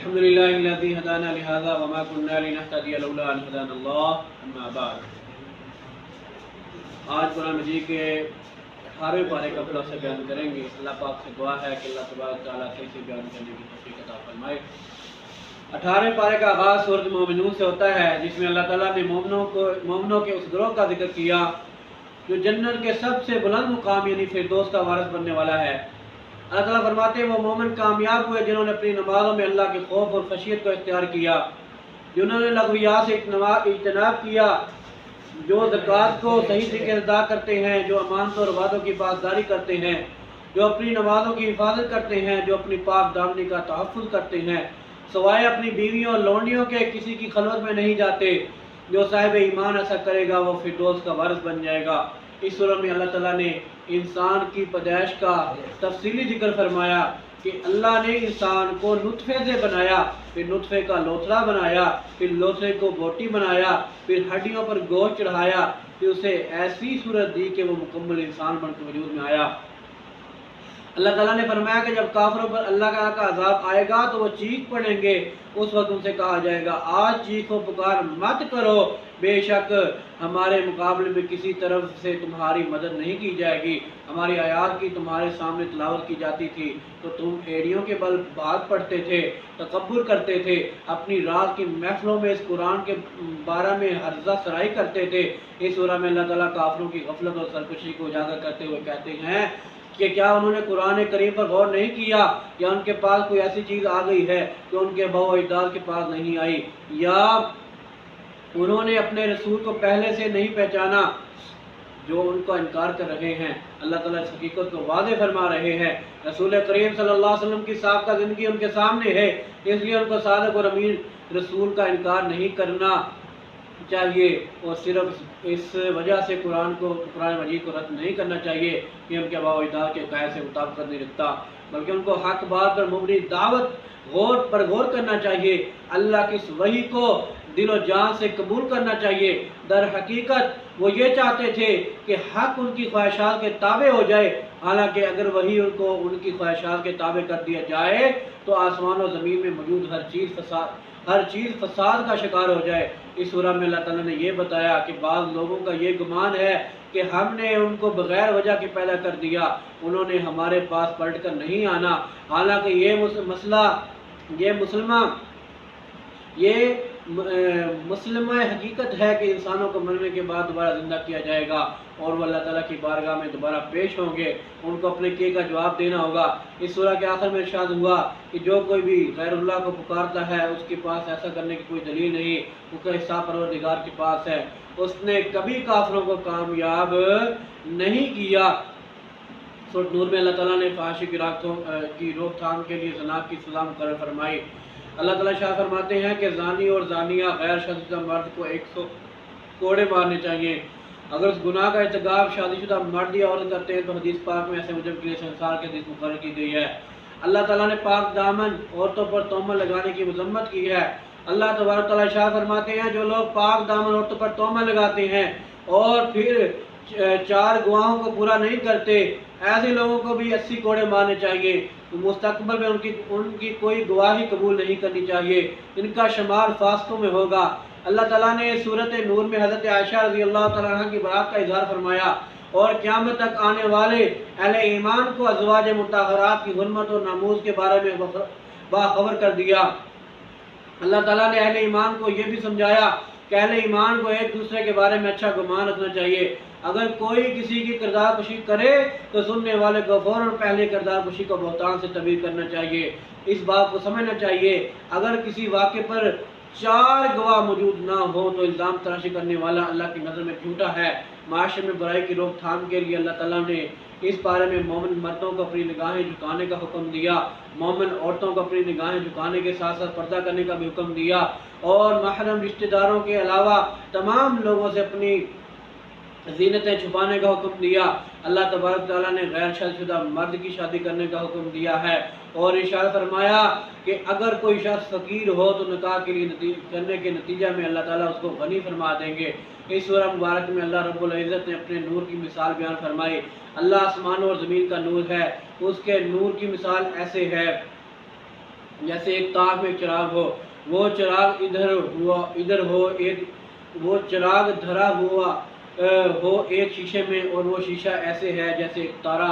الحمدللہ الذی ہدانا لہذا وما كنا لنہتدی لولا ان ہدانا اللہ اما بعد۔ آج قرآن مجید کے 18ویں پارے کا خلاصہ بیان کریں گے۔ اللہ پاک سے دعا ہے کہ اللہ تبارک تعالیٰ سے بیان کرنے کی توفیق عطا فرمائے۔ 18ویں پارے کا آغاز سورۃ مومنون سے ہوتا ہے، جس میں اللہ تعالیٰ نے مومنوں کے اس گروہ کا ذکر کیا جو جنت کے سب سے بلند مقام یعنی فردوس کا وارث بننے والا ہے۔ اللہ تعالیٰ فرماتے ہیں وہ مومن کامیاب ہوئے جنہوں نے اپنی نمازوں میں اللہ کے خوف اور خشیت کو اختیار کیا، جنہوں نے لغویات سے اجتناب کیا، جو زکوٰۃ کو صحیح طریقے سے ادا کرتے ہیں، جو امانتوں اور وعدوں کی پاسداری کرتے ہیں، جو اپنی نمازوں کی حفاظت کرتے ہیں، جو اپنی پاک دامنی کا تحفظ کرتے ہیں، سوائے اپنی بیویوں اور لونڈیوں کے کسی کی خلوت میں نہیں جاتے۔ جو صاحب ایمان ایسا کرے گا وہ فردوس کا وارث بن جائے گا۔ اس سورہ میں اللہ تعالیٰ نے انسان کی پیدائش کا تفصیلی ذکر فرمایا کہ اللہ نے انسان کو نطفے سے بنایا، پھر نطفے کا لوتھڑا بنایا، پھر لوتھڑے کو بوٹی بنایا، پھر ہڈیوں پر گوشت چڑھایا، پھر اسے ایسی صورت دی کہ وہ مکمل انسان بن کے وجود میں آیا۔ اللہ تعالیٰ نے فرمایا کہ جب کافروں پر اللہ کا عذاب آئے گا تو وہ چیخ پڑیں گے، اس وقت ان سے کہا جائے گا آج چیخ و پکار مت کرو، بے شک ہمارے مقابلے میں کسی طرف سے تمہاری مدد نہیں کی جائے گی۔ ہماری آیات کی تمہارے سامنے تلاوت کی جاتی تھی تو تم ایڑیوں کے بل بات پڑھتے تھے، تکبر کرتے تھے، اپنی رات کی محفلوں میں اس قرآن کے بارے میں ہرزہ سرائی کرتے تھے۔ اس سورہ میں اللہ تعالیٰ کافروں کی غفلت اور سرکشی کو اجاگر کرتے ہوئے کہتے ہیں کہ کیا انہوں نے قرآن کریم پر غور نہیں کیا یا ان کے پاس کوئی ایسی چیز آ گئی ہے جو ان کے اباء و اجداد کے پاس نہیں آئی، یا انہوں نے اپنے رسول کو پہلے سے نہیں پہچانا جو ان کا انکار کر رہے ہیں۔ اللہ تعالیٰ اس حقیقت کو واضح فرما رہے ہیں۔ رسول کریم صلی اللہ علیہ وسلم کی سابقہ زندگی ان کے سامنے ہے، اس لیے ان کو صادق اور امین رسول کا انکار نہیں کرنا چاہیے، اور صرف اس وجہ سے قرآن مجید کو رد نہیں کرنا چاہیے کہ ان کے اباء و اجداد کے قائد سے مطابقت نہیں رکھتا، بلکہ ان کو حق بات پر مبنی دعوت غور کرنا چاہیے، اللہ کی اس وحی کو دل و جان سے قبول کرنا چاہیے۔ در حقیقت وہ یہ چاہتے تھے کہ حق ان کی خواہشات کے تابع ہو جائے، حالانکہ اگر وہی ان کو ان کی خواہشات کے تابع کر دیا جائے تو آسمان و زمین میں موجود ہر چیز فساد کا شکار ہو جائے۔ اس سورہ میں اللہ تعالیٰ نے یہ بتایا کہ بعض لوگوں کا یہ گمان ہے کہ ہم نے ان کو بغیر وجہ کے پیدا کر دیا، انہوں نے ہمارے پاس پلٹ کر نہیں آنا، حالانکہ یہ مسلمہ حقیقت ہے کہ انسانوں کو مرنے کے بعد دوبارہ زندہ کیا جائے گا اور وہ اللہ تعالیٰ کی بارگاہ میں دوبارہ پیش ہوں گے، ان کو اپنے کیے کا جواب دینا ہوگا۔ اس سورہ کے آخر میں ارشاد ہوا کہ جو کوئی بھی غیر اللہ کو پکارتا ہے اس کے پاس ایسا کرنے کی کوئی دلیل نہیں، اس کا حصہ پروردگار کے پاس ہے، اس نے کبھی کافروں کو کامیاب نہیں کیا۔ سورۃ نور میں اللہ تعالیٰ نے فحاشی کی روک تھام کے لیے زنا کی سزا مقرر فرمائی۔ اللہ تعالیٰ شاہ فرماتے ہیں کہ زانی اور زانیہ غیر شادی شدہ مرد کو 100 کوڑے مارنے چاہیے۔ اگر اس گناہ کا ارتکاب شادی شدہ مرد یا عورت کرتے ہیں تو حدیث پاک میں ایسے مجرم کے لیے سنسار کی حدیث مقرر کی گئی ہے۔ اللہ تعالیٰ نے پاک دامن عورتوں پر تہمت لگانے کی مذمت کی ہے۔ اللہ تبارک تعالیٰ شاہ فرماتے ہیں جو لوگ پاک دامن عورتوں پر تہمت لگاتے ہیں اور پھر 4 گواہوں کو پورا نہیں کرتے، ایسے لوگوں کو بھی 80 کوڑے مارنے چاہیے۔ مستقبل میں ان کی کوئی گواہی قبول نہیں کرنی چاہیے، ان کا شمار فاسقوں میں ہوگا۔ اللہ تعالیٰ نے سورۃ نور میں حضرت عائشہ رضی اللہ تعالیٰ عنہ کی برات کا اظہار فرمایا اور قیامت تک آنے والے اہل ایمان کو ازواج مطہرات کی حرمت اور ناموز کے بارے میں باخبر کر دیا۔ اللہ تعالیٰ نے اہل ایمان کو یہ بھی سمجھایا کہ اہل ایمان کو ایک دوسرے کے بارے میں اچھا گمان رکھنا چاہیے، اگر کوئی کسی کی کردار کشی کرے تو سننے والے کو فوراً پہلے کردار کشی کو بہتان سے تعبیر کرنا چاہیے۔ اس بات کو سمجھنا چاہیے اگر کسی واقعے پر 4 گواہ موجود نہ ہو تو الزام تراشی کرنے والا اللہ کی نظر میں جھوٹا ہے۔ معاشرے میں برائی کی روک تھام کے لیے اللہ تعالیٰ نے اس بارے میں مومن مردوں کو اپنی نگاہیں جھکانے کا حکم دیا، مومن عورتوں کو اپنی نگاہیں جھکانے کے ساتھ ساتھ پردہ کرنے کا بھی حکم دیا، اور محرم رشتہ داروں کے علاوہ تمام لوگوں سے اپنی زینتیں چھپانے کا حکم دیا۔ اللہ تبارک تعالیٰ نے غیر شادی شدہ مرد کی شادی کرنے کا حکم دیا ہے اور ارشاد فرمایا کہ اگر کوئی شخص فقیر ہو تو نکاح کے لیے کرنے کے نتیجہ میں اللہ تعالیٰ اس کو غنی فرما دیں گے۔ اس سورہ مبارک میں اللہ رب العزت نے اپنے نور کی مثال بیان فرمائی۔ اللہ آسمانوں اور زمین کا نور ہے، اس کے نور کی مثال ایسے ہے جیسے ایک تاغ میں چراغ ہو، وہ چراغ ادھر ہو، وہ چراغ دھرا ہوا ہو ایک شیشے میں، اور وہ شیشہ ایسے ہے جیسے ایک تارا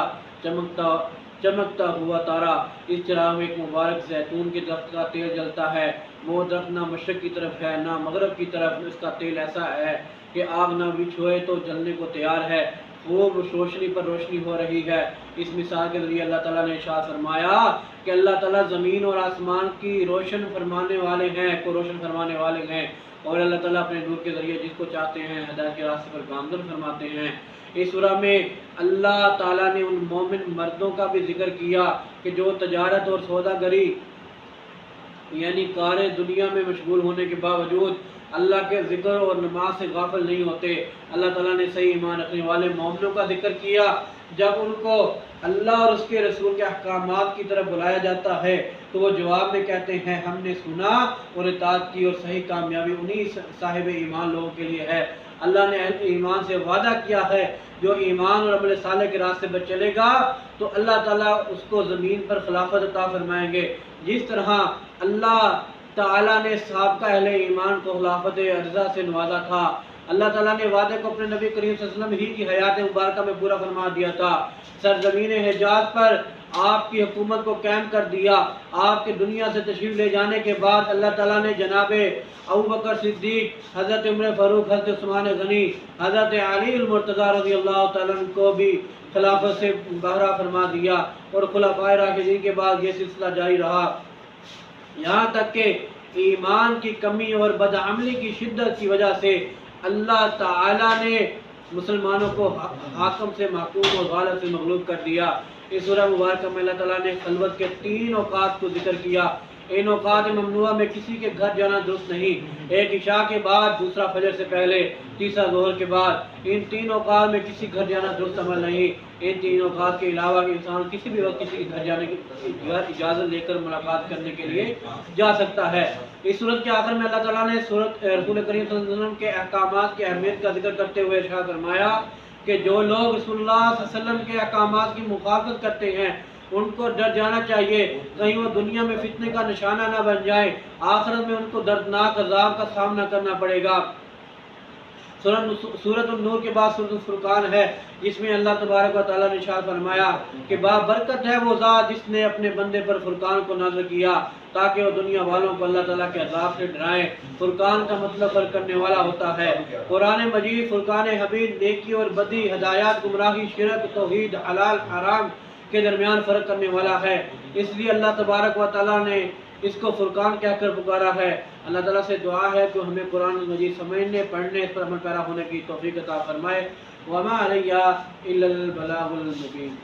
چمکتا ہوا تارا۔ اس چراغ میں ایک مبارک زیتون کے درخت کا تیل جلتا ہے، وہ درخت نہ مشرق کی طرف ہے نہ مغرب کی طرف، اس کا تیل ایسا ہے کہ آگ نہ بھی چھوئے تو جلنے کو تیار ہے، خوب روشنی پر روشنی ہو رہی ہے۔ اس مثال کے ذریعے اللہ تعالیٰ نے ارشاد فرمایا کہ اللہ تعالیٰ زمین اور آسمان کی روشن فرمانے والے ہیں، کو روشن فرمانے والے ہیں، اور اللہ تعالیٰ اپنے نور کے ذریعے جس کو چاہتے ہیں ہدایت کے راستے پر گامزن فرماتے ہیں۔ اس سورہ میں اللہ تعالیٰ نے ان مومن مردوں کا بھی ذکر کیا کہ جو تجارت اور سودا گری یعنی کار دنیا میں مشغول ہونے کے باوجود اللہ کے ذکر اور نماز سے غافل نہیں ہوتے۔ اللہ تعالیٰ نے صحیح ایمان رکھنے والے مومنوں کا ذکر کیا، جب ان کو اللہ اور اس کے رسول کے احکامات کی طرف بلایا جاتا ہے تو وہ جواب میں کہتے ہیں ہم نے سنا اور اطاعت کی، اور صحیح کامیابی انہی صاحب ایمان لوگوں کے لیے ہے۔ اللہ نے اہل ایمان سے وعدہ کیا ہے جو ایمان اور عمل صالح کے راستے پر چلے گا تو اللہ تعالیٰ اس کو زمین پر خلافت عطا فرمائیں گے، جس طرح اللہ تعالیٰ نے سابقہ اہل ایمان کو خلافت ارضا سے نوازا تھا۔ اللہ تعالیٰ نے وعدے کو اپنے نبی کریم صلی اللہ علیہ وسلم ہی کی حیات مبارکہ میں پورا فرما دیا تھا۔ سرزمین حجاز پر آپ کی حکومت کو قائم کر دیا۔ آپ کے دنیا سے تشریف لے جانے کے بعد اللہ تعالیٰ نے جناب ابوبکر صدیق، حضرت عمر فاروق، حضرت عثمان غنی، حضرت علی المرتضیٰ رضی اللہ تعالیٰ عنہ کو بھی خلافت سے بہرہ فرما دیا، اور خلفائے راشدین کے بعد یہ سلسلہ جاری رہا، یہاں تک کہ ایمان کی کمی اور بدعملی کی شدت کی وجہ سے اللہ تعالیٰ نے مسلمانوں کو حاکم سے محکوم اور غالب سے مغلوب کر دیا۔ اس سورہ مبارکہ میں اللہ تعالیٰ نے خلوت کے 3 اوقات کو ذکر کیا۔ ان اوقات ممنوعہ میں کسی کے گھر جانا درست نہیں، ایک عشاء کے بعد، دوسرا فجر سے پہلے، تیسرا ظہر کے بعد۔ ان 3 اوقات میں کسی گھر جانا درست عمل نہیں۔ ان 3 اوقات کے علاوہ انسان کسی بھی وقت کسی کے گھر جانے کی اجازت لے کر ملاقات کرنے کے لیے جا سکتا ہے۔ اس صورت کے آخر میں اللہ تعالیٰ نے رسول کریم صلی اللہ علیہ وسلم کے احکامات کی اہمیت کا ذکر کرتے ہوئے ارشاد فرمایا کہ جو لوگ رسول اللہ صلی اللہ علیہ وسلم کے احکامات کی مخالفت کرتے ہیں ان کو ڈر جانا چاہیے کہیں وہ دنیا میں فتنے کا نشانہ نہ بن جائیں، آخرت میں ان کو دردناک عذاب کا سامنا کرنا پڑے گا۔ سورۃ النور کے بعد سورۃ الفرقان ہے، جس میں اللہ تبارک و تعالیٰ نے ارشاد فرمایا کہ بابرکت ہے وہ ذات جس نے اپنے بندے پر فرقان کو نازل کیا تاکہ وہ دنیا والوں کو اللہ تعالیٰ کے عذاب سے ڈرائیں۔ فرقان کا مطلب فرق کرنے والا ہوتا ہے۔ قرآن مجید فرقان حمید نیکی اور بدی، ہدایات گمراہی، شرک توحید، حلال حرام کے درمیان فرق کرنے والا ہے، اس لیے اللہ تبارک و تعالیٰ نے اس کو فرقان کہہ کر پکارا ہے۔ اللہ تعالیٰ سے دعا ہے کہ ہمیں قرآن مجید سمجھنے، پڑھنے، اس پر عمل پیرا ہونے کی توفیق عطا فرمائے۔ وما علیہ الا البلاغ المبین۔